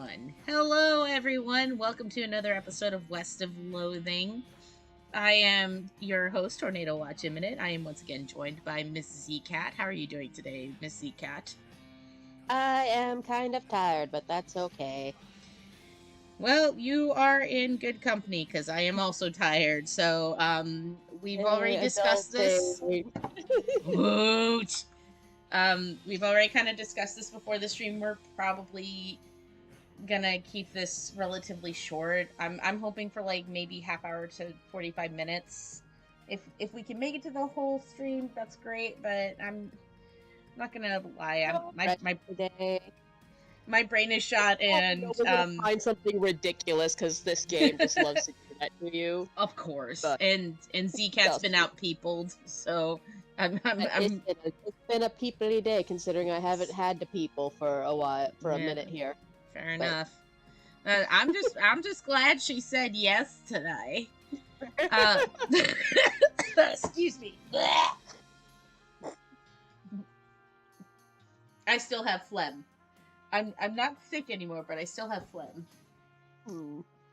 one. Hello, everyone. Welcome to another episode of West of Loathing. I am your host, Tornado Watch Imminent. I am once again joined by Miss zKat. How are you doing today, Miss zKat? I am kind of tired, but that's okay. Well, you are in good company because I am also tired. So, we've already discussed this. Woot! We've already kind of discussed this before the stream. We're probably gonna keep this relatively short. I'm hoping for like maybe half hour to 45 minutes. If we can make it to the whole stream, that's great. But I'm not gonna lie. My brain is shot, and we're gonna find something ridiculous because this game just loves to do that to you. Of course, But and zKat's been out peopled, so it's been a peoply day considering I haven't had to people for a minute here. Fair enough. I'm just glad she said yes today. Excuse me. I still have phlegm. I'm not sick anymore, but I still have phlegm.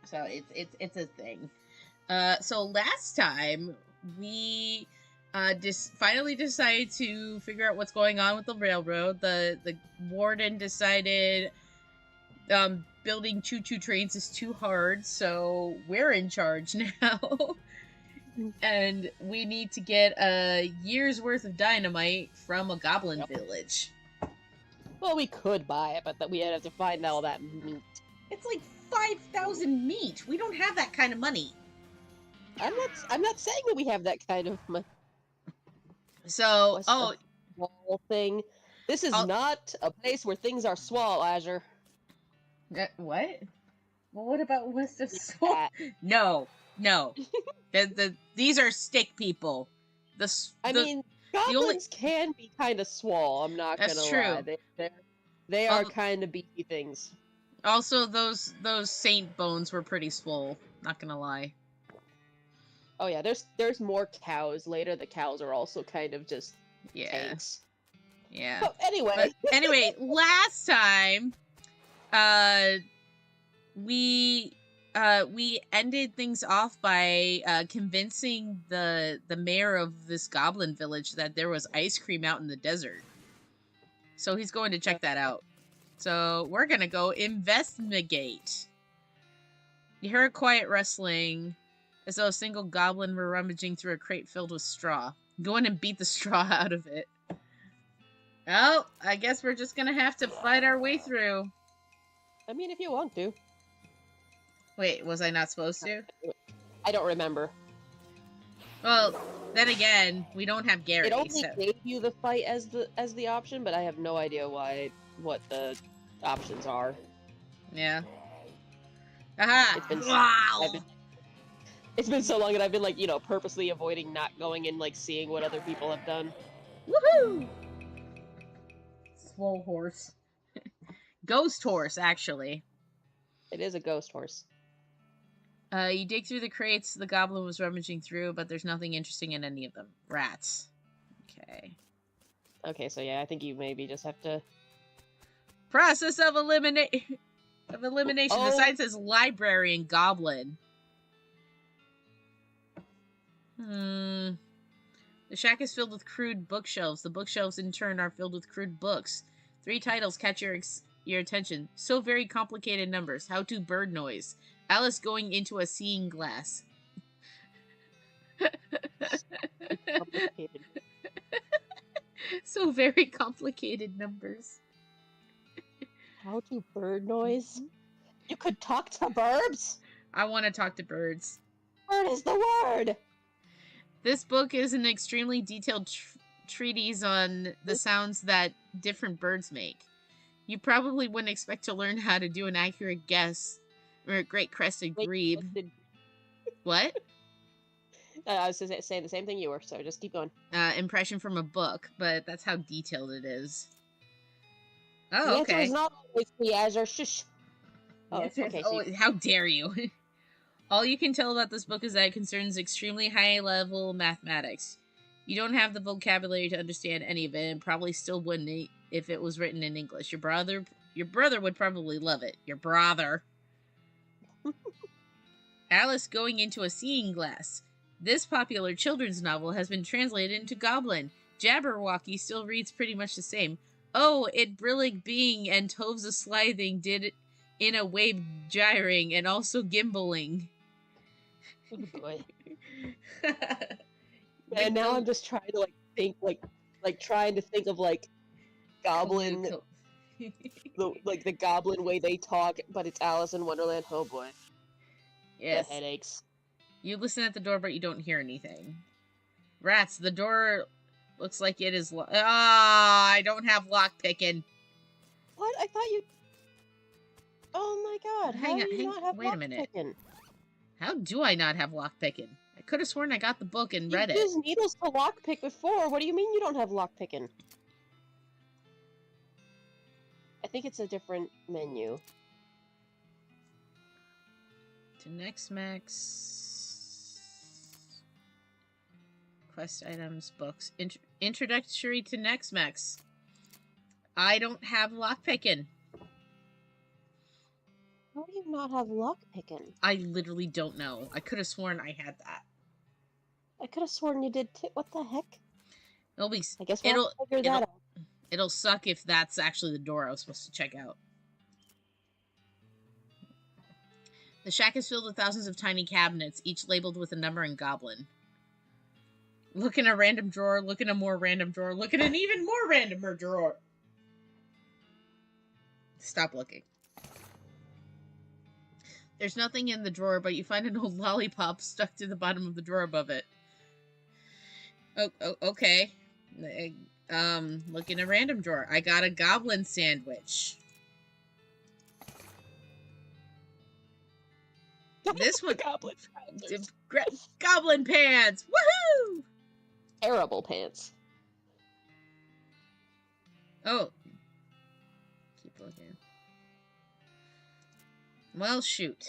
So it's a thing. So last time we finally decided to figure out what's going on with the railroad. The warden decided building choo-choo trains is too hard, so we're in charge now. And we need to get a year's worth of dynamite from a goblin village. Well, we could buy it, but we have to find all that meat. It's like 5,000 meat. We don't have that kind of money. I'm not saying that we have that kind of money. So, small thing. This is not a place where things are small, Azure. What? Well, what about West of Swamp? No. These are stick people. Goblins can be kind of small. I'm not gonna lie. They are kind of beefy things. Also, those saint bones were pretty swole. Not gonna lie. Oh yeah, there's more cows later. The cows are also kind of just tanks. Yeah. But anyway, last time, we ended things off by convincing the mayor of this goblin village that there was ice cream out in the desert. So he's going to check that out. So we're gonna go investigate. You heard a quiet rustling, as though a single goblin were rummaging through a crate filled with straw. Go in and beat the straw out of it. Oh, I guess we're just gonna have to fight our way through. I mean, if you want to. Wait, was I not supposed to? I don't remember. Well, then again, we don't have Gary. It only gave you the fight as the option, but I have no idea what the options are. Yeah. Aha! It's been so long that I've been like, purposely avoiding not going and like seeing what other people have done. Woohoo! Swole horse. Ghost horse, actually. It is a ghost horse. You dig through the crates the goblin was rummaging through, but there's nothing interesting in any of them. Rats. Okay. Okay, so yeah, I think you maybe just have to... Process of elimination. The sign says library and goblin. The shack is filled with crude bookshelves. The bookshelves, in turn, are filled with crude books. 3 titles catch your attention. So very complicated numbers. How to bird noise. Alice going into a seeing glass. So very complicated numbers. How to bird noise? You could talk to birds? I want to talk to birds. Bird is the word! This book is an extremely detailed treatise on the sounds that different birds make. You probably wouldn't expect to learn how to do an accurate guess or a great crested grebe. What? I was saying the same thing you were, so just keep going. Impression from a book, but that's how detailed it is. Oh, okay. The answer is not always the Azure. Shush. Oh, okay. How dare you? All you can tell about this book is that it concerns extremely high-level mathematics. You don't have the vocabulary to understand any of it, and probably still wouldn't if it was written in English. Your brother Your brother would probably love it. Your brother. Alice Going into a Seeing Glass. This popular children's novel has been translated into Goblin. Jabberwocky still reads pretty much the same. Oh, it brillig being and toves a slithing did it in a wave gyring and also gimbaling. Oh boy. And now I'm just trying to like think trying to think of like Goblin the Goblin way they talk, but it's Alice in Wonderland. Oh boy. Yes. The headaches. You listen at the door, but you don't hear anything. Rats, the door looks like it is I don't have lockpicking. What? I thought you... Oh my god, how do you not have wait a minute. lockpicking? How do I not have lockpicking? I could have sworn I got the book and read it. You used needles to lockpick before. What do you mean you don't have lockpicking? I think it's a different menu. To next max. Quest items, books. Introductory to next max. I don't have lockpicking. How do you not have lockpicking? I literally don't know. I could have sworn I had that. I could have sworn you did too. What the heck? It'll be. I guess we'll figure that out. It'll suck if that's actually the door I was supposed to check out. The shack is filled with thousands of tiny cabinets, each labeled with a number in Goblin. Look in a random drawer, look in a more random drawer, look in an even more randomer drawer. Stop looking. There's nothing in the drawer, but you find an old lollipop stuck to the bottom of the drawer above it. Oh, okay. Look in a random drawer. I got a goblin sandwich. This one... Goblin Goblin pants! Woohoo! Terrible pants. Oh. Keep looking. Well, shoot.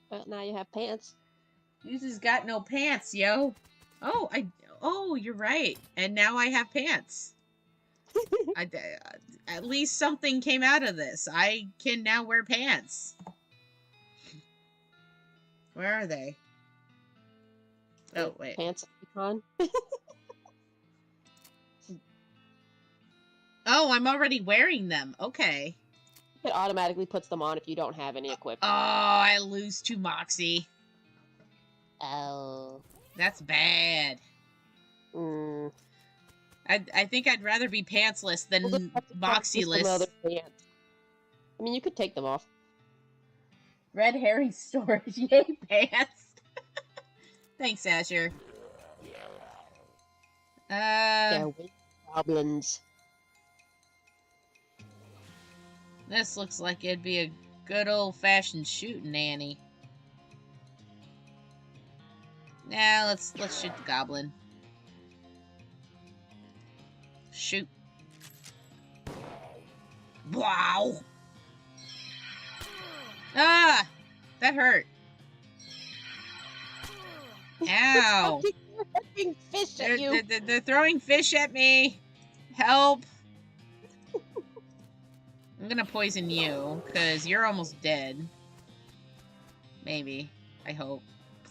Well, now you have pants. You just got no pants, yo. Oh, you're right. And now I have pants. At least something came out of this. I can now wear pants. Where are they? Oh, wait. Pants icon. Oh, I'm already wearing them. Okay. It automatically puts them on if you don't have any equipment. Oh, I lose to Moxie. Oh. That's bad. I think I'd rather be pantsless than Moxie-less. I mean, you could take them off. Red Herring storage. Yay, pants. Thanks, Asher. They're goblins. This looks like it'd be a good old-fashioned shooting, Annie. Now let's shoot the goblin. Shoot. Wow. Ah, that hurt. Ow. They're fish at you. They're throwing fish at me. Help. I'm gonna poison you, because you're almost dead. Maybe. I hope.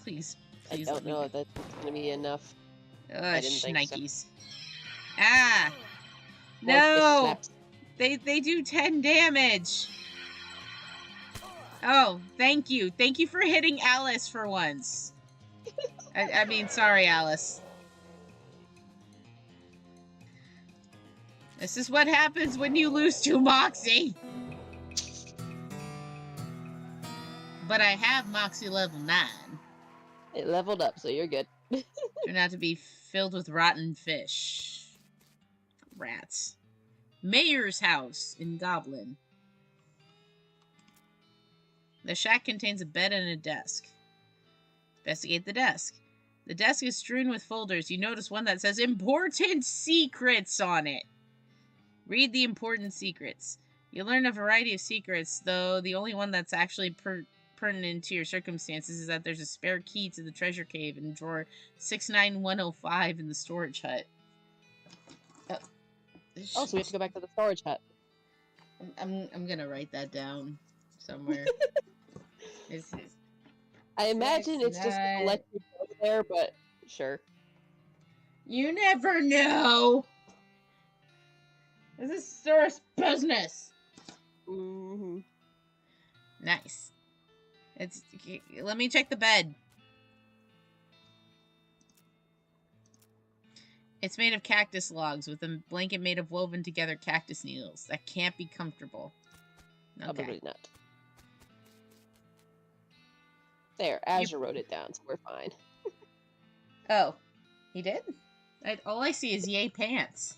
Please. I don't know if that's gonna be enough. Shnikes. So. Ah! No! They do 10 damage! Oh, thank you. Thank you for hitting Alice for once. I mean, sorry, Alice. This is what happens when you lose to Moxie. But I have Moxie level 9. It leveled up, so you're good. Turned out to be filled with rotten fish. Rats. Mayor's house in Goblin. The shack contains a bed and a desk. Investigate the desk. The desk is strewn with folders. You notice one that says Important Secrets on it. Read the important secrets. You learn a variety of secrets, though the only one that's actually pertinent to your circumstances is that there's a spare key to the treasure cave in drawer 69105 in the storage hut. Oh, so we have to go back to the storage hut. I'm gonna write that down somewhere. I imagine it's just gonna let you go there, but sure. You never know. This is serious business. Mm-hmm. Nice. Let me check the bed. It's made of cactus logs with a blanket made of woven together cactus needles. That can't be comfortable. Okay. Probably not. There, Azure wrote it down, so we're fine. Oh, he did? All I see is yay pants.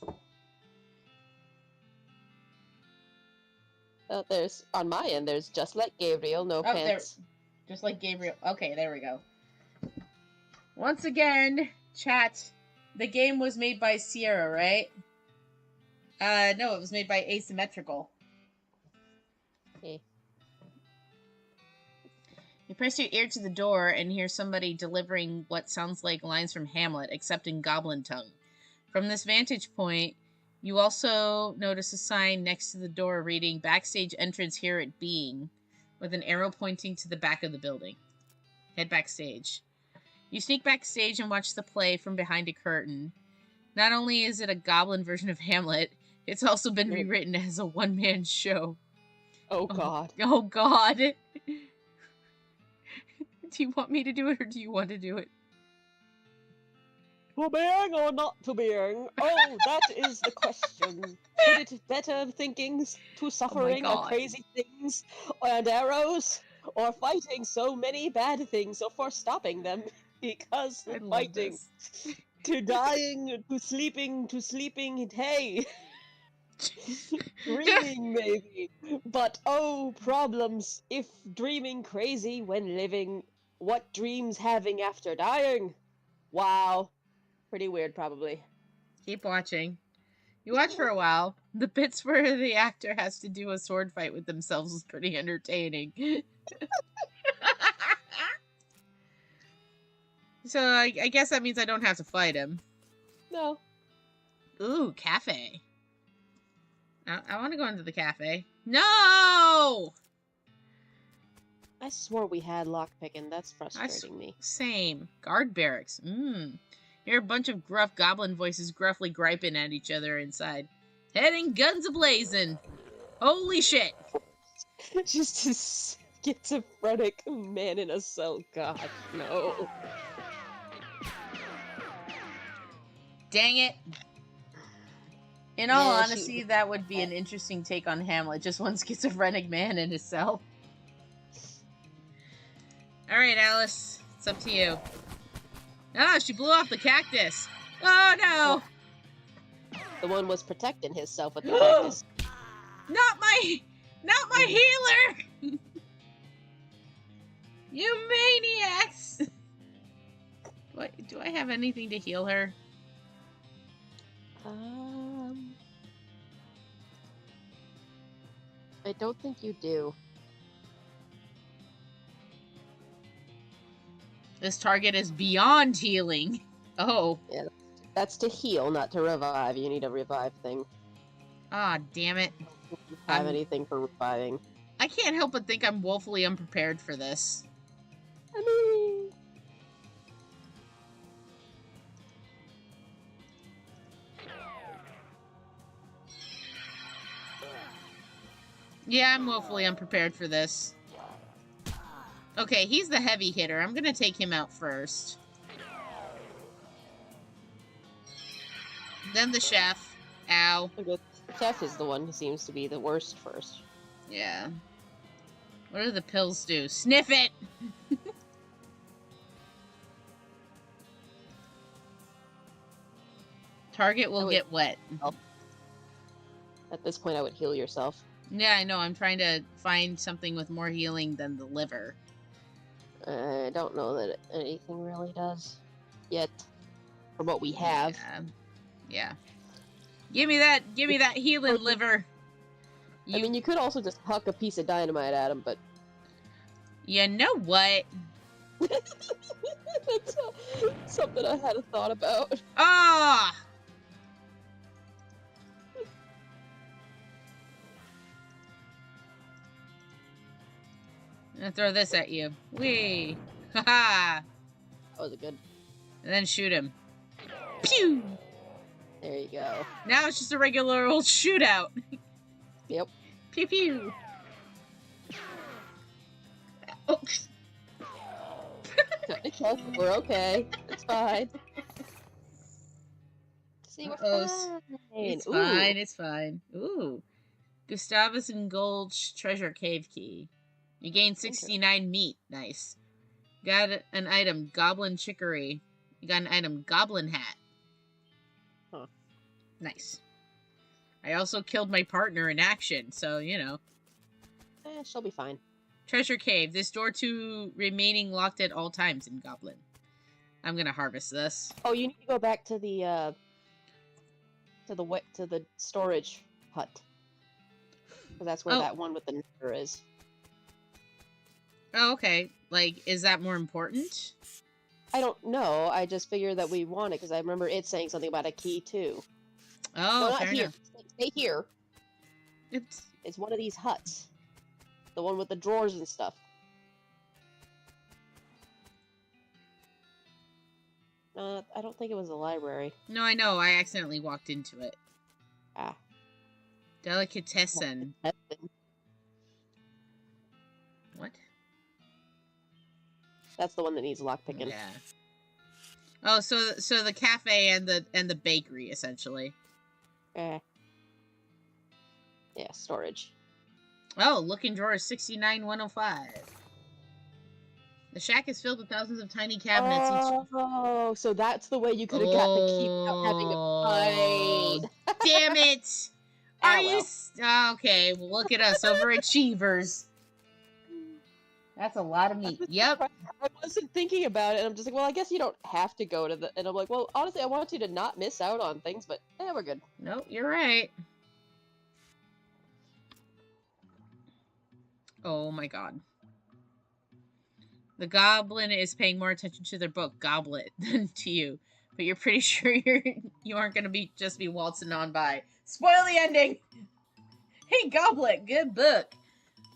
There's, on my end, there's just like Gabriel, no pants. Just like Gabriel. Okay, there we go. Once again, chat, the game was made by Sierra, right? No, it was made by Asymmetrical. Okay. You press your ear to the door and hear somebody delivering what sounds like lines from Hamlet, except in goblin tongue. From this vantage point, you also notice a sign next to the door reading "Backstage entrance here at Being," with an arrow pointing to the back of the building. Head backstage. You sneak backstage and watch the play from behind a curtain. Not only is it a goblin version of Hamlet, it's also been rewritten as a one-man show. Oh god. Oh god. Do you want me to do it, or do you want to do it? To being or not to being? Oh, that is the question. Put it better thinking to suffering or crazy things and arrows, or fighting so many bad things, or for stopping them because of fighting. To dying, to sleeping, hey! Dreaming, maybe. But oh, problems if dreaming crazy when living. What dreams having after dying? Wow. Pretty weird, probably. Keep watching. You watch for a while. The bits where the actor has to do a sword fight with themselves is pretty entertaining. So I guess that means I don't have to fight him. No. Ooh, cafe. I want to go into the cafe. No! I swore we had lockpicking. That's frustrating me. Same. Guard barracks. Hear a bunch of gruff goblin voices gruffly griping at each other inside. Heading guns a-blazing. Holy shit. Just a schizophrenic man in a cell. God, no. Dang it. In all honesty, that would be an interesting take on Hamlet. Just one schizophrenic man in his cell. Alright, Alice. It's up to you. Ah, she blew off the cactus. Oh, no. The one was protecting himself with the cactus. Not my healer! You maniacs! Do I have anything to heal her? I don't think you do. This target is beyond healing. Oh. Yeah, that's to heal, not to revive. You need a revive thing. Ah, damn it. You have anything for reviving. I can't help but think I'm woefully unprepared for this. I mean... Yeah, I'm woefully unprepared for this. Okay, he's the heavy hitter. I'm gonna take him out first. Then the chef. Ow. The chef is the one who seems to be the worst first. Yeah. What do the pills do? Sniff it! Target will get wet. At this point, I would heal yourself. Yeah, I know. I'm trying to find something with more healing than the liver. I don't know that anything really does yet. From what we have. Yeah. Give me that healing liver. I mean, you could also just huck a piece of dynamite at him, but... You know what? That's something I had a thought about. Ah! gonna throw this at you. Whee! Haha! That was good. And then shoot him. Pew! There you go. Now it's just a regular old shootout. Yep. Pew pew! Oh. We're okay. It's fine. See, we're fine. It's fine, it's fine. Ooh. Gustavus and Gulch Treasure Cave Key. You gain 69 meat. Nice. Got an item, Goblin Chicory. You got an item, Goblin Hat. Huh. Nice. I also killed my partner in action, so, you know. She'll be fine. Treasure Cave. This door to remaining locked at all times in Goblin. I'm gonna harvest this. Oh, you need to go back to the storage hut. Because that's where that one with the nether is. Oh, okay. Like, is that more important? I don't know. I just figured that we want it because I remember it saying something about a key too. Oh, no, fair not here. enough. Stay here. Oops. It's one of these huts. The one with the drawers and stuff. I don't think it was a library. No, I know. I accidentally walked into it. Ah. Delicatessen. What? That's the one that needs lockpicking. Yeah. Oh, so the cafe and the bakery essentially. Yeah, storage. Oh, looking drawer 69105. The shack is filled with thousands of tiny cabinets. Oh, so that's the way you could have got the key without having to fight. Damn it! Are you? Okay, well, look at us, overachievers. That's a lot of meat. Yep. I wasn't thinking about it, and I'm just like, well, I guess you don't have to go to the... And I'm like, well, honestly, I want you to not miss out on things, but yeah, we're good. Nope, you're right. Oh my god. The goblin is paying more attention to their book, Goblet, than to you. But you're pretty sure you aren't going to just be waltzing on by. Spoil the ending! Hey, Goblet, good book.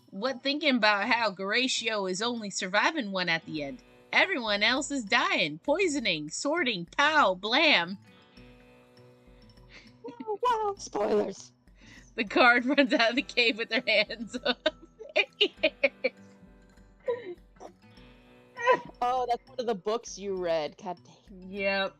What thinking about how Garatio is only surviving one at the end? Everyone else is dying, poisoning, sorting, pow, blam. Wow, spoilers. The guard runs out of the cave with their hands up. Oh, that's one of the books you read. God dang. Yep.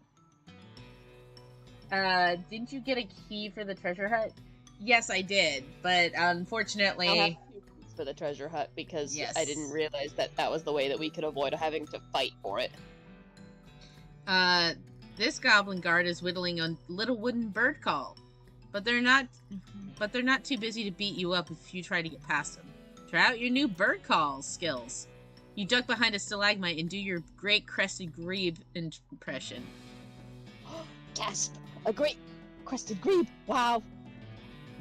Didn't you get a key for the treasure hut? Yes, I did, but unfortunately... I'll have 2 keys for the treasure hut because I didn't realize that was the way that we could avoid having to fight for it. This goblin guard is whittling a little wooden bird call, but they're not too busy to beat you up if you try to get past them. Try out your new bird call skills. You duck behind a stalagmite and do your great crested grebe impression. Gasp! A great crested grebe! Wow!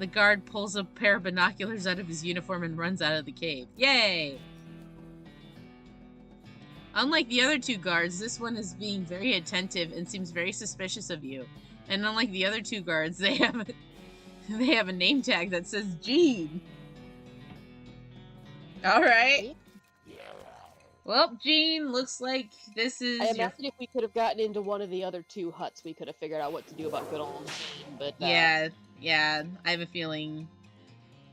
The guard pulls a pair of binoculars out of his uniform and runs out of the cave. Yay! Unlike the other 2 guards, this one is being very attentive and seems very suspicious of you. And unlike the other 2 guards, they have a name tag that says Gene. Alright. Well, Gene, looks like this is... I imagine if we could have gotten into one of the other 2 huts, we could have figured out what to do about good old Gene, but... Yeah, I have a feeling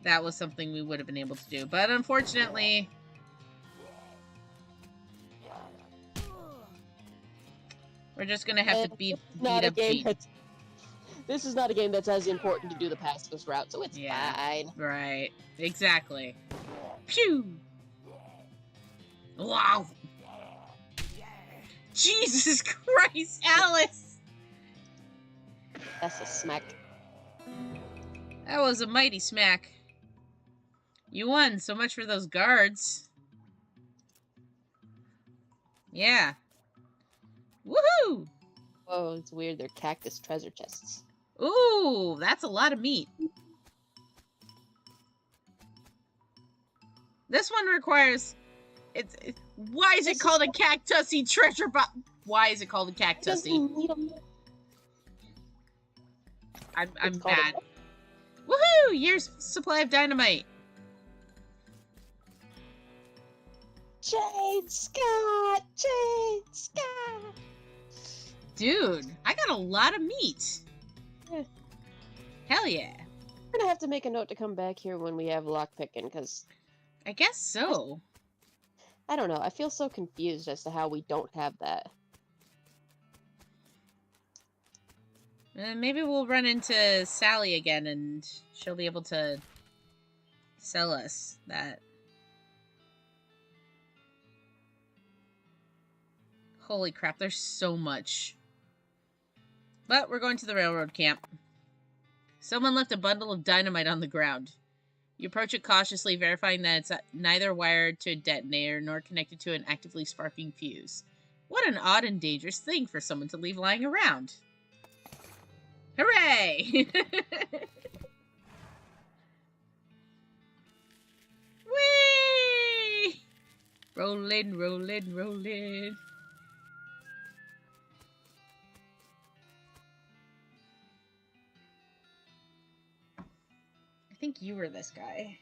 that was something we would have been able to do. But unfortunately... We're just gonna have to beat up Gene. This is not a game that's as important to do the pacifist route, so it's fine. Right, exactly. Phew! Wow! Jesus Christ, Alice! That's a smack. That was a mighty smack. You won, so much for those guards. Yeah. Woohoo! Oh, it's weird, they're cactus treasure chests. Ooh, that's a lot of meat. This one requires... Why is it called a cactusy treasure box? Why is it called a cactusy? I'm mad. Woohoo! Year's supply of dynamite. zKat! zKat! Dude, I got a lot of meat. Yeah. Hell yeah. We're gonna have to make a note to come back here when we have lockpicking, because... I guess so. I don't know, I feel so confused as to how we don't have that. Maybe we'll run into Sally again and she'll be able to sell us that. Holy crap, there's so much. But we're going to the railroad camp. Someone left a bundle of dynamite on the ground. You approach it cautiously, verifying that it's neither wired to a detonator nor connected to an actively sparking fuse. What an odd and dangerous thing for someone to leave lying around. Hooray! Whee! Rollin', rollin', rollin'. I think you were this guy.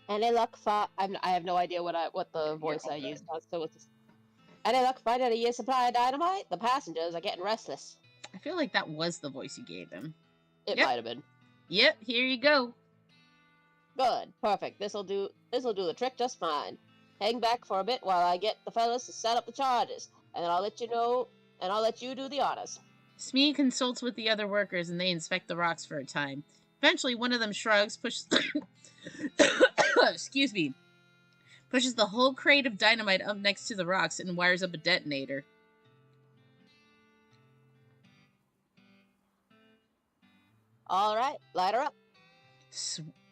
Any luck I have no idea what the voice I used was. So it's any luck finding a year's supply of dynamite? The passengers are getting restless. I feel like that was the voice you gave him. It might have been. Yep, here you go. Good, perfect. This'll do the trick just fine. Hang back for a bit while I get the fellas to set up the charges, and then I'll let you know, and I'll let you do the honors. Smee consults with the other workers, and they inspect the rocks for a time. Eventually, one of them shrugs, pushes... Excuse me. Pushes the whole crate of dynamite up next to the rocks and wires up a detonator. Alright, light her up.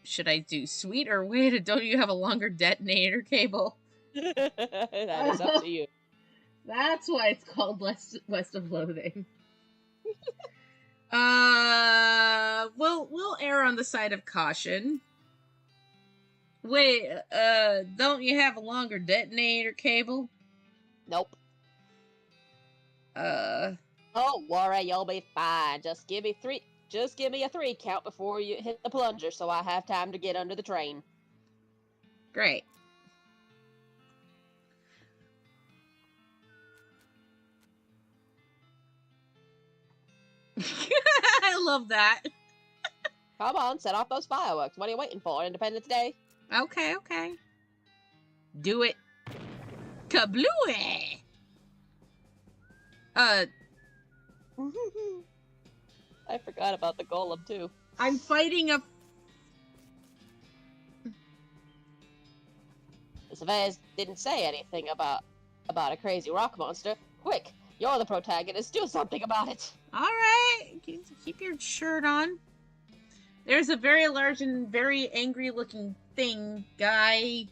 Should I do sweet or wait? Don't you have a longer detonator cable? That is up to you. That's why it's called West of Loathing. We'll err on the side of caution. Wait, don't you have a longer detonator cable? Nope. Don't worry, you'll be fine. Just give me a 3 count before you hit the plunger so I have time to get under the train. Great. I love that. Come on, set off those fireworks. What are you waiting for? Independence Day? Okay. Do it. Kablooey! I forgot about the golem, too. I'm fighting a... The surveyors didn't say anything about a crazy rock monster. Quick, you're the protagonist. Do something about it. Alright. Keep your shirt on. There's a very large and very angry-looking guy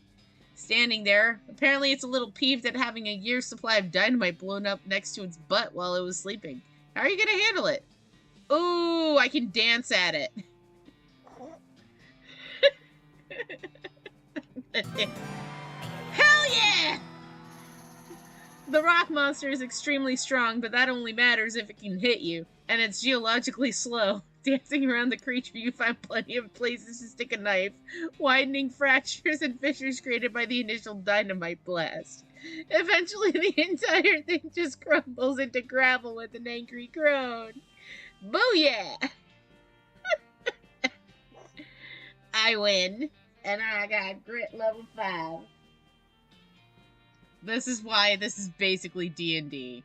standing there. Apparently it's a little peeved at having a year's supply of dynamite blown up next to its butt while it was sleeping. How are you gonna handle it? Ooh, I can dance at it. Hell yeah! The rock monster is extremely strong, but that only matters if it can hit you. And it's geologically slow. Dancing around the creature, you find plenty of places to stick a knife, widening fractures and fissures created by the initial dynamite blast. Eventually, the entire thing just crumbles into gravel with an angry groan. Booyah! I win, and I got grit level 5. This is why this is basically D&D.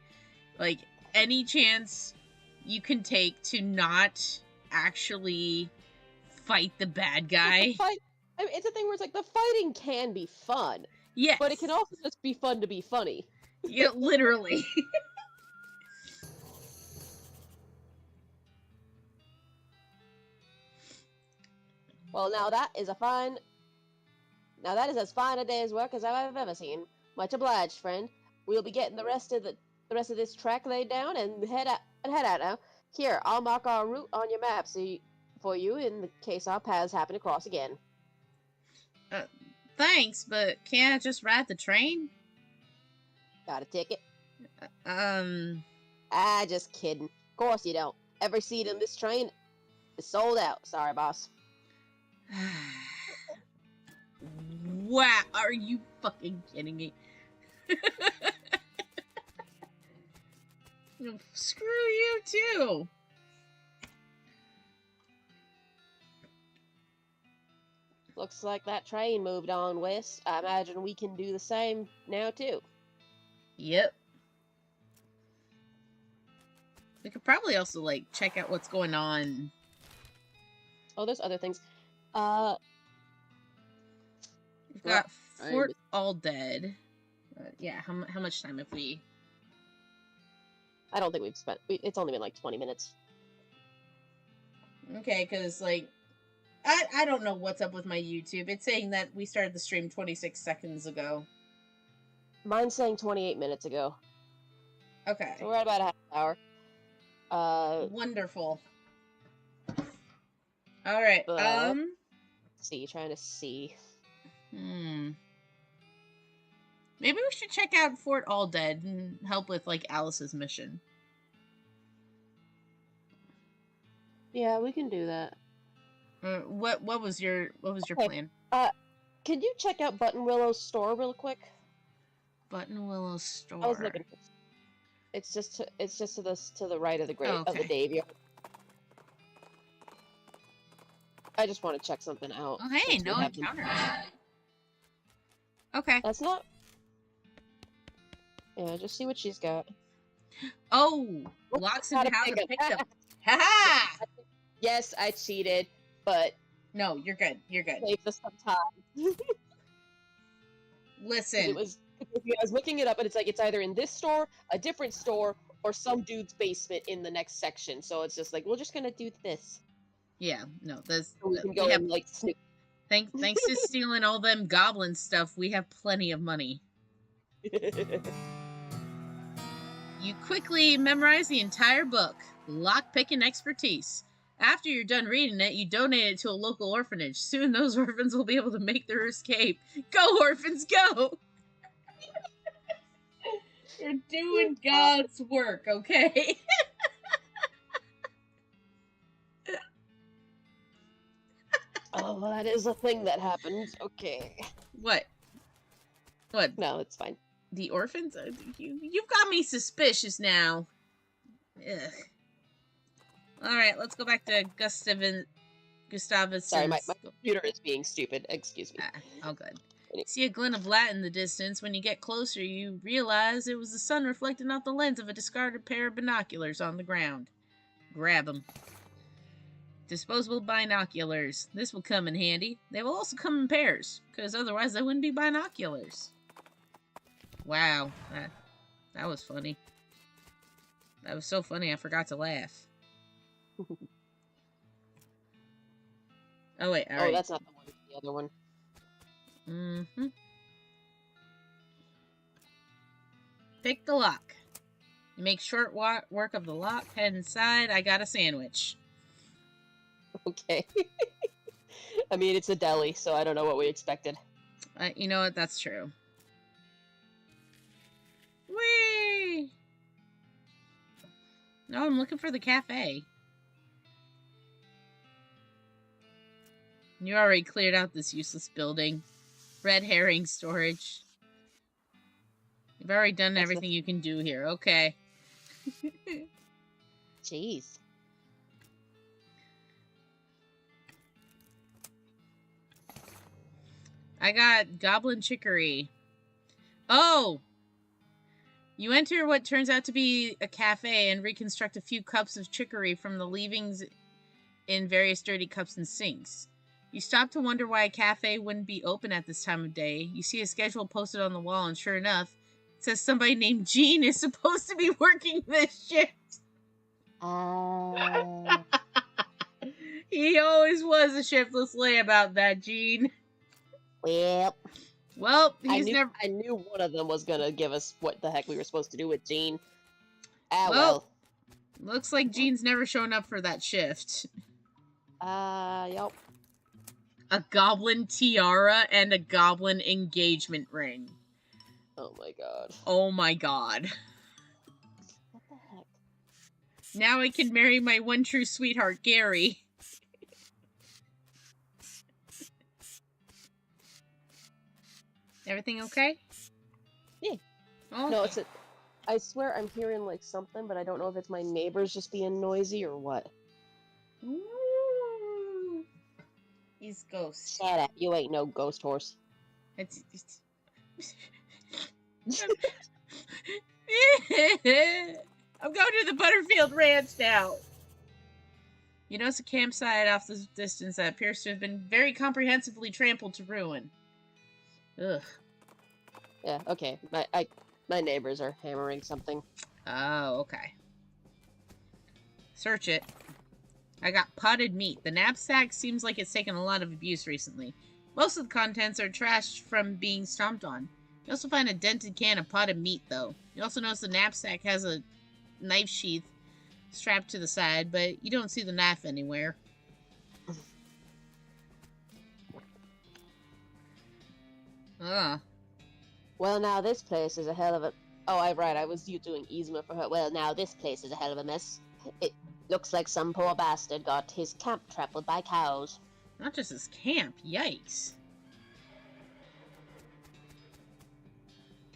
Like, any chance you can take to not actually fight the bad guy. It's a thing where it's like, the fighting can be fun. Yes. But it can also just be fun to be funny. Yeah, literally. Well, now that is as fine a day's work as I've ever seen. Much obliged, friend. We'll be getting the rest of this track laid down and head out now. Here, I'll mark our route on your map for you in the case our paths happen to cross again. Thanks, but can't I just ride the train? Got a ticket? Just kidding. Of course you don't. Every seat in this train is sold out. Sorry, boss. Wow, are you fucking kidding me? Screw you too. Looks like that train moved on west. I imagine we can do the same now too. Yep. We could probably also, like, check out what's going on. Oh, there's other things. We've got Fort All Dead. Yeah, how much time have we... I don't think we've spent... It's only been, like, 20 minutes. Okay, because, like... I don't know what's up with my YouTube. It's saying that we started the stream 26 seconds ago. Mine's saying 28 minutes ago. Okay. So we're at about a half hour. Wonderful. Alright, let's see, trying to see. Maybe we should check out Fort All Dead and help with, like, Alice's mission. Yeah, we can do that. What was your plan? Could you check out Buttonwillow's store real quick? Buttonwillow's store. I was looking for... It's just to the right of the grave of the Davey. I just want to check something out. Oh, hey, no encounters. Okay. That's not... Yeah, just see what she's got. Oh! Locks in the house picked up. Ha-ha! Yes, I cheated, but... No, you're good. You're good. Saves us some time. Listen. I was looking it up, and it's like, it's either in this store, a different store, or some dude's basement in the next section. So it's just like, we're just gonna do this. Yeah, no, this... So we can go and, like, snoop. Thanks to stealing all them goblin stuff, we have plenty of money. You quickly memorize the entire book, Lockpicking Expertise. After you're done reading it, you donate it to a local orphanage. Soon those orphans will be able to make their escape. Go, orphans, go! You're doing God's work, okay? Oh, that is a thing that happens. Okay. What? What? No, it's fine. The orphans? You've got me suspicious now. Ugh. Alright, let's go back to Gustavus. Sorry, my computer is being stupid. Excuse me. All good. See a glint of light in the distance. When you get closer, you realize it was the sun reflecting off the lens of a discarded pair of binoculars on the ground. Grab them. Disposable binoculars. This will come in handy. They will also come in pairs, because otherwise they wouldn't be binoculars. Wow. That was funny. That was so funny I forgot to laugh. Oh, wait, alright. Oh, that's not the one. The other one. Mm-hmm. Pick the lock. You make short work of the lock. Head inside. I got a sandwich. Okay. I mean, it's a deli, so I don't know what we expected. You know what? That's true. Whee! No, I'm looking for the cafe. You already cleared out this useless building. Red herring storage. You've already done everything you can do here. Okay. Jeez. I got goblin chicory. Oh! You enter what turns out to be a cafe and reconstruct a few cups of chicory from the leavings in various dirty cups and sinks. You stop to wonder why a cafe wouldn't be open at this time of day. You see a schedule posted on the wall, and sure enough, it says somebody named Gene is supposed to be working this shift. He always was a shiftless layabout, that Gene. Yep. Well, I knew one of them was gonna give us what the heck we were supposed to do with Gene. Well. Looks like Gene's never shown up for that shift. Yep. A goblin tiara and a goblin engagement ring. Oh my god. Oh my god. What the heck? Now I can marry my one true sweetheart, Gary. Everything okay? Yeah. Oh. No, it's I swear I'm hearing like something, but I don't know if it's my neighbors just being noisy or what. Ooh. He's ghost. Shut up. You ain't no ghost horse. It's I'm going to the Butterfield Ranch now. You notice a campsite off the distance that appears to have been very comprehensively trampled to ruin. Ugh. Yeah, okay. My neighbors are hammering something. Oh, okay. Search it. I got potted meat. The knapsack seems like it's taken a lot of abuse recently. Most of the contents are trashed from being stomped on. You also find a dented can of potted meat, though. You also notice the knapsack has a knife sheath strapped to the side, but you don't see the knife anywhere. Ugh. Well, now this place is a hell of a... Oh, I was doing Yzma for her. Well, now this place is a hell of a mess. It looks like some poor bastard got his camp trampled by cows. Not just his camp. Yikes.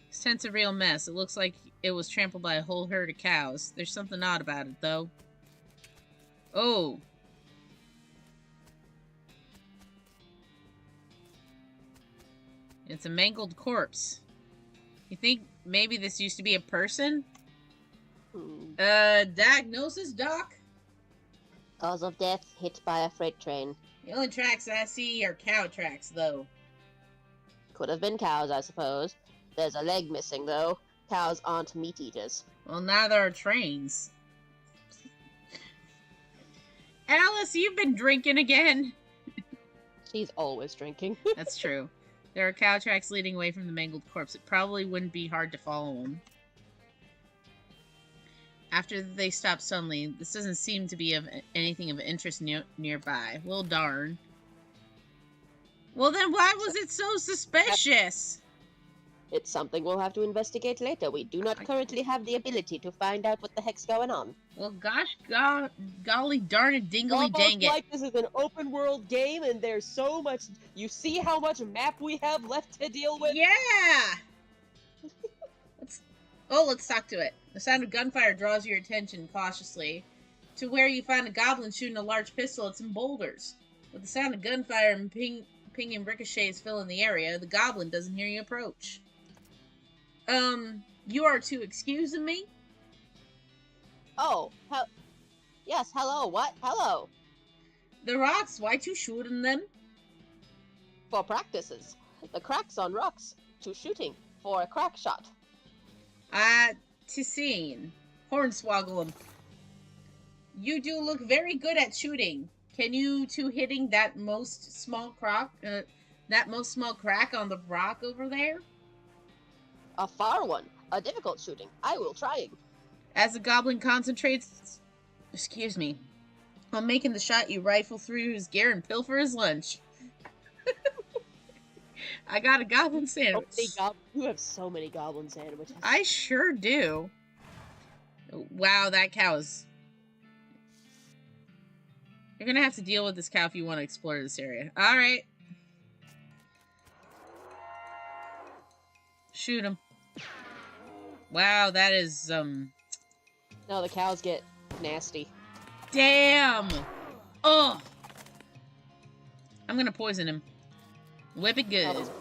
This tent's a real mess. It looks like it was trampled by a whole herd of cows. There's something odd about it, though. Oh. It's a mangled corpse. You think maybe this used to be a person? Diagnosis, Doc? Cause of death, hit by a freight train. The only tracks I see are cow tracks, though. Could have been cows, I suppose. There's a leg missing, though. Cows aren't meat eaters. Well, neither are trains. Alice, you've been drinking again. She's always drinking. That's true. There are cow tracks leading away from the mangled corpse. It probably wouldn't be hard to follow them. After they stop suddenly, this doesn't seem to be of anything of interest nearby. Well, darn. Well, then why was it so suspicious? It's something we'll have to investigate later. We do not currently have the ability to find out what the heck's going on. Well, gosh, golly darn it, dingly dang it. Like this is an open world game and there's so much... You see how much map we have left to deal with? Yeah! Let's talk to it. The sound of gunfire draws your attention cautiously to where you find a goblin shooting a large pistol at some boulders. With the sound of gunfire and pinging ricochets filling the area, the goblin doesn't hear you approach. You are to excuse me? Oh, yes, hello, what? Hello. The rocks, why you shooting them? For practices. The cracks on rocks. To shooting. For a crack shot. To seeing. Hornswoggle 'em. You do look very good at shooting. Can you two hitting that most small crack on the rock over there? A far one. A difficult shooting. I will trying. As the goblin concentrates, on making the shot, you rifle through his gear and pilfer his lunch. I got a goblin sandwich. You have so many goblin sandwiches. I sure do. Wow, that cow is... You're gonna have to deal with this cow if you want to explore this area. Alright. Shoot him. Wow, that is, No, the cows get nasty. Damn! Oh! I'm gonna poison him. Whip it good. Oh.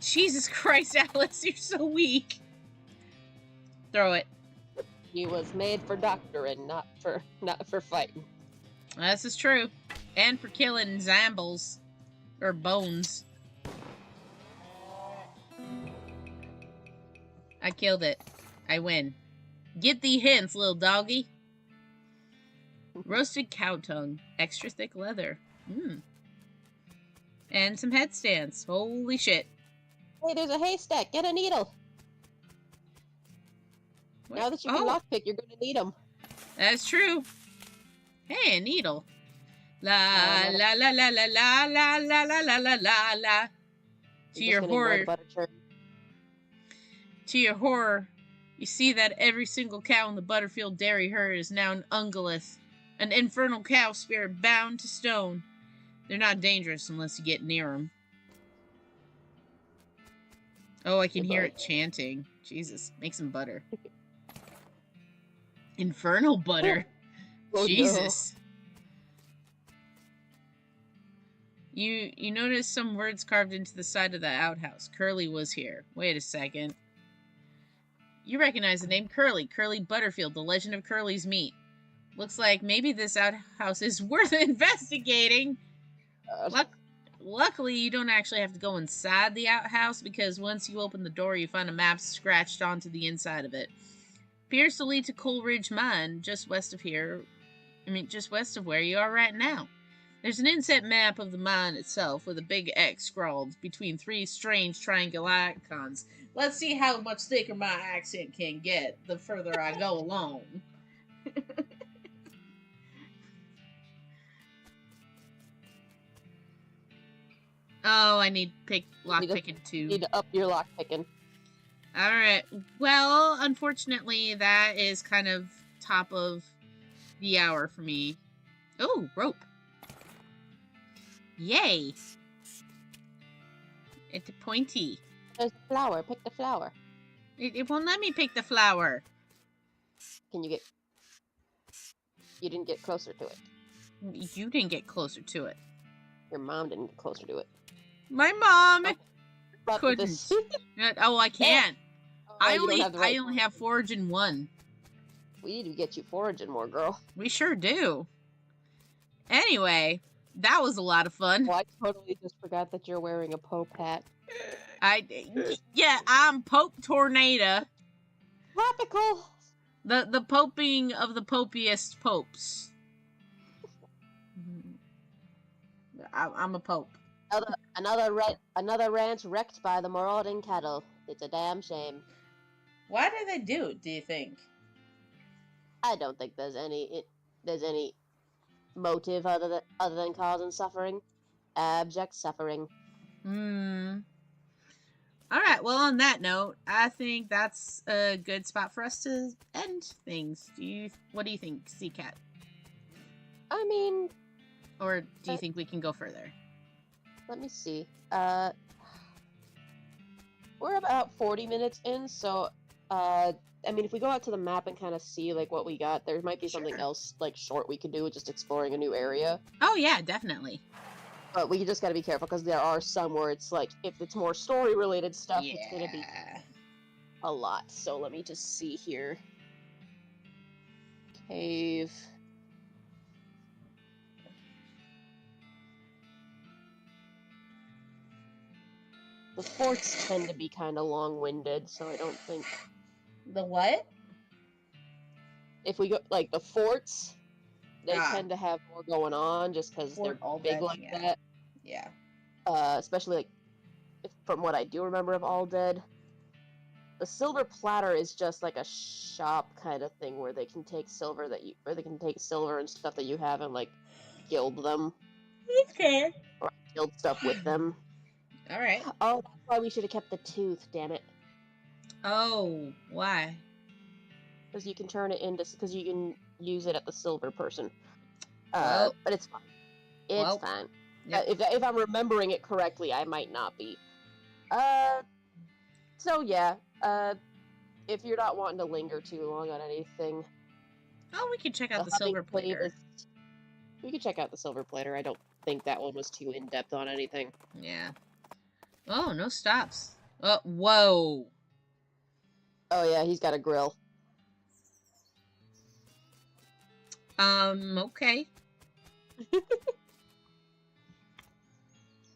Jesus Christ, Alice, you're so weak. Throw it. He was made for doctoring, not for fighting. This is true. And for killing Zambles. Or bones. I killed it. I win. Get the hints, little doggy. Roasted cow tongue. Extra thick leather. And some headstands. Holy shit. Hey, there's a haystack. Get a needle. What? Now that you can lockpick, you're going to need them. That's true. Hey, a needle. La la la la la la la la la la la la la. To your horror, You see that every single cow in the Butterfield dairy herd is now an Ungolith, an infernal cow spirit bound to stone. They're not dangerous unless you get near them. Oh, I can hear it chanting. Jesus, make some butter. Infernal butter. Oh, Jesus. No. You notice some words carved into the side of the outhouse. Curly was here. Wait a second. You recognize the name Curly. Curly Butterfield, the legend of Curly's meat. Looks like maybe this outhouse is worth investigating. Luckily, you don't actually have to go inside the outhouse, because once you open the door, you find a map scratched onto the inside of it. Appears to lead to Coleridge Mine, just west of here. Just west of where you are right now. There's an inset map of the mine itself with a big X scrawled between 3 strange triangle icons. Let's see how much thicker my accent can get the further I go along. Oh, I need lockpicking too. You need to up your lockpicking. Alright. Well, unfortunately, that is kind of top of the hour for me. Oh, rope. Yay. It's pointy. There's a flower. Pick the flower. It won't let me pick the flower. Can you get... You didn't get closer to it. You didn't get closer to it. Your mom didn't get closer to it. My mom couldn't. Oh, I can't. Oh, I only have foraging 1. We need to get you foraging more, girl. We sure do. Anyway, that was a lot of fun. Oh, I totally just forgot that you're wearing a Pope hat. Yeah, I'm Pope Tornado. Tropical. The poping of the popiest popes. I'm a pope. Another ranch wrecked by the marauding cattle. It's a damn shame. Why do they do it, do you think? I don't think there's any motive other than causing suffering. Abject suffering. Alright, well, on that note, I think that's a good spot for us to end things. What do you think, zKat? I mean... Or do you think we can go further? Let me see. We're about 40 minutes in, so, I mean, if we go out to the map and kind of see, like, what we got, there might be something else, like, short we could do, just exploring a new area. Oh, yeah, definitely. But we just gotta be careful, because there are some where it's, like, if it's more story-related stuff, it's gonna be a lot. So let me just see here. Cave... The forts tend to be kind of long-winded, so I don't think... The what? If we go, like, the forts, they tend to have more going on, just because they're big like that. Yeah. Especially, like, from what I do remember of All Dead. The Silver Platter is just like a shop kind of thing, where they can take silver and stuff that you have and, like, gild them. Okay. Or gild stuff with them. Alright. Oh, that's why we should have kept the tooth, damn it. Oh, why? Because you can turn it into... Because you can use it at the silver person. Well, but it's fine. It's fine. Yep. If I'm remembering it correctly, I might not be. So yeah. If you're not wanting to linger too long on anything... Oh, we can check out the Silver Plater. We can check out the Silver Plater. I don't think that one was too in-depth on anything. Yeah. Oh, no stops. Oh, whoa. Oh yeah, he's got a grill. Okay.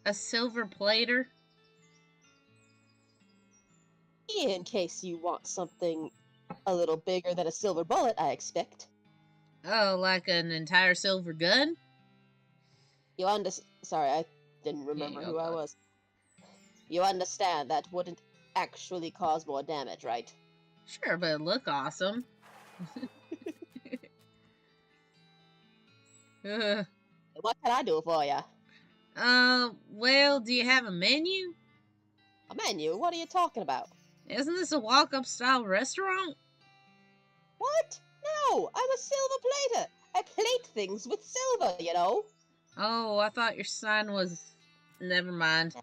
A silver plater? In case you want something a little bigger than a silver bullet, I expect. Oh, like an entire silver gun? Sorry, I didn't remember who I was. You understand that wouldn't actually cause more damage, right? Sure, but it look awesome. What can I do for you? Well, do you have a menu? A menu? What are you talking about? Isn't this a walk-up style restaurant? What? No, I'm a silver plater. I plate things with silver, you know. Oh, I thought your son was... Never mind.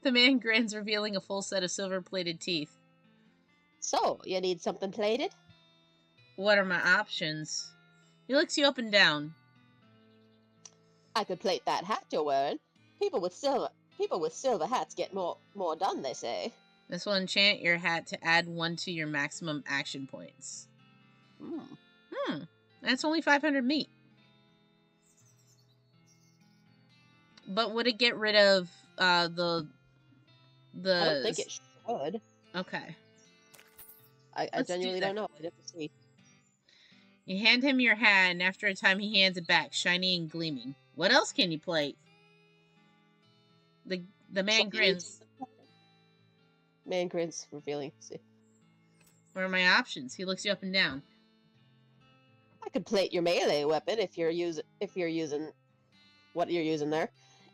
The man grins, revealing a full set of silver-plated teeth. So, you need something plated? What are my options? He looks you up and down. I could plate that hat you're wearing. People with silver hats get more done, they say. This will enchant your hat to add 1 to your maximum action points. That's only 500 meat. But would it get rid of the? I don't think it should. Okay. I genuinely don't know. I'd have to see. You hand him your hat, and after a time, he hands it back, shiny and gleaming. What else can you plate? The man grins. Man grins, revealing. See. What are my options? He looks you up and down. I could plate your melee weapon if you're using what you're using there.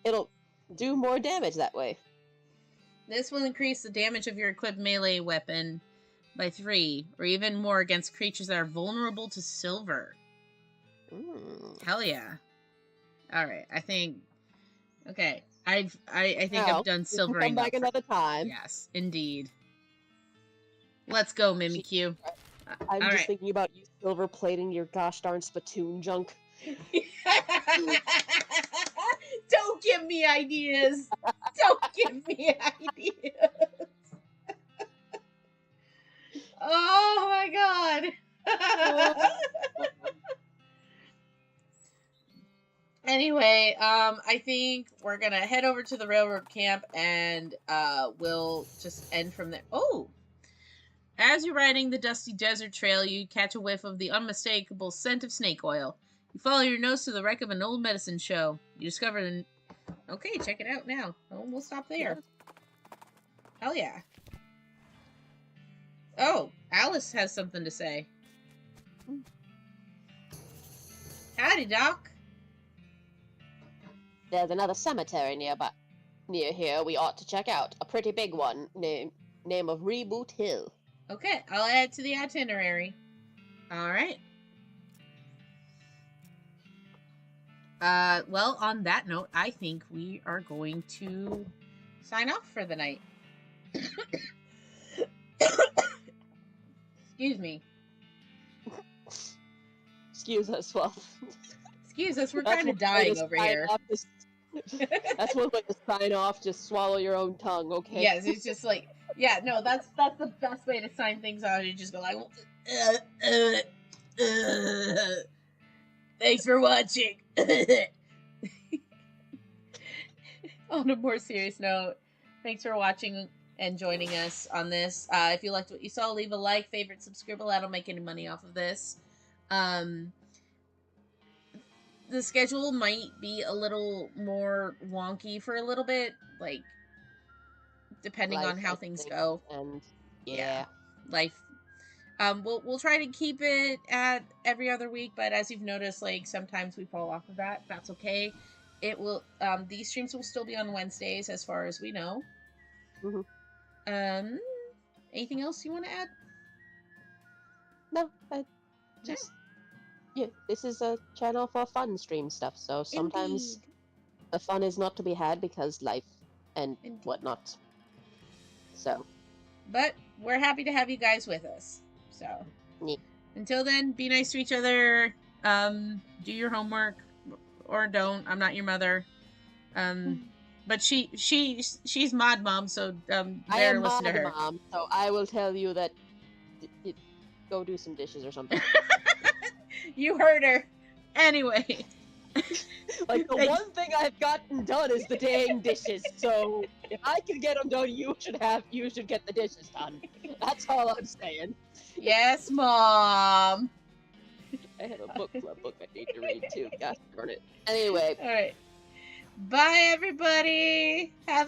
It'll do more damage that way. This will increase the damage of your equipped melee weapon by 3, or even more against creatures that are vulnerable to silver. Hell yeah! All right, I think. Okay, I think I've done silvering. Come back another time. Yes, indeed. Let's go, Mimikyu. I'm just thinking about you silver plating your gosh darn spittoon junk. Don't give me ideas. Don't give me ideas. Oh my god. Anyway, I think we're gonna head over to the railroad camp and we'll just end from there. Oh! As you're riding the dusty desert trail, you catch a whiff of the unmistakable scent of snake oil. You follow your nose to the wreck of an old medicine show. You discover an... Okay, check it out now. Oh, we'll stop there. Hell yeah. Oh, Alice has something to say. Howdy, Doc. There's another cemetery near here we ought to check out. A pretty big one, name of Reboot Hill. Okay, I'll add it to the itinerary. Alright. Well, on that note, I think we are going to sign off for the night. Excuse me. Excuse us, well. Excuse us, we're kind of dying over here. That's one way to sign off, just swallow your own tongue, okay? Yes, it's just like, yeah, no, that's the best way to sign things out. You just go like, thanks for watching. On a more serious note, thanks for watching and joining us on this. If you liked what you saw, leave a like, favorite, subscribe. I don't make any money off of this. The schedule might be a little more wonky for a little bit, like, depending on how things go. And yeah, life. We'll try to keep it at every other week, but as you've noticed, like, sometimes we fall off of that. That's okay. It will. These streams will still be on Wednesdays, as far as we know. Anything else you want to add? No, I just. Yeah, this is a channel for fun stream stuff, so sometimes the fun is not to be had because life and whatnot. So. But we're happy to have you guys with us. So. Yeah. Until then, be nice to each other. Do your homework. Or don't. I'm not your mother. But she's Mod Mom, so better listen to her. I am Mod Mom, so I will tell you that go do some dishes or something. You heard her. Anyway. Like, the one thing I've gotten done is the dang dishes, so if I can get them done, you should get the dishes done. That's all I'm saying. Yes, Mom. I have a book club book I need to read, too. Gosh darn it. Anyway. Alright. Bye, everybody. Have a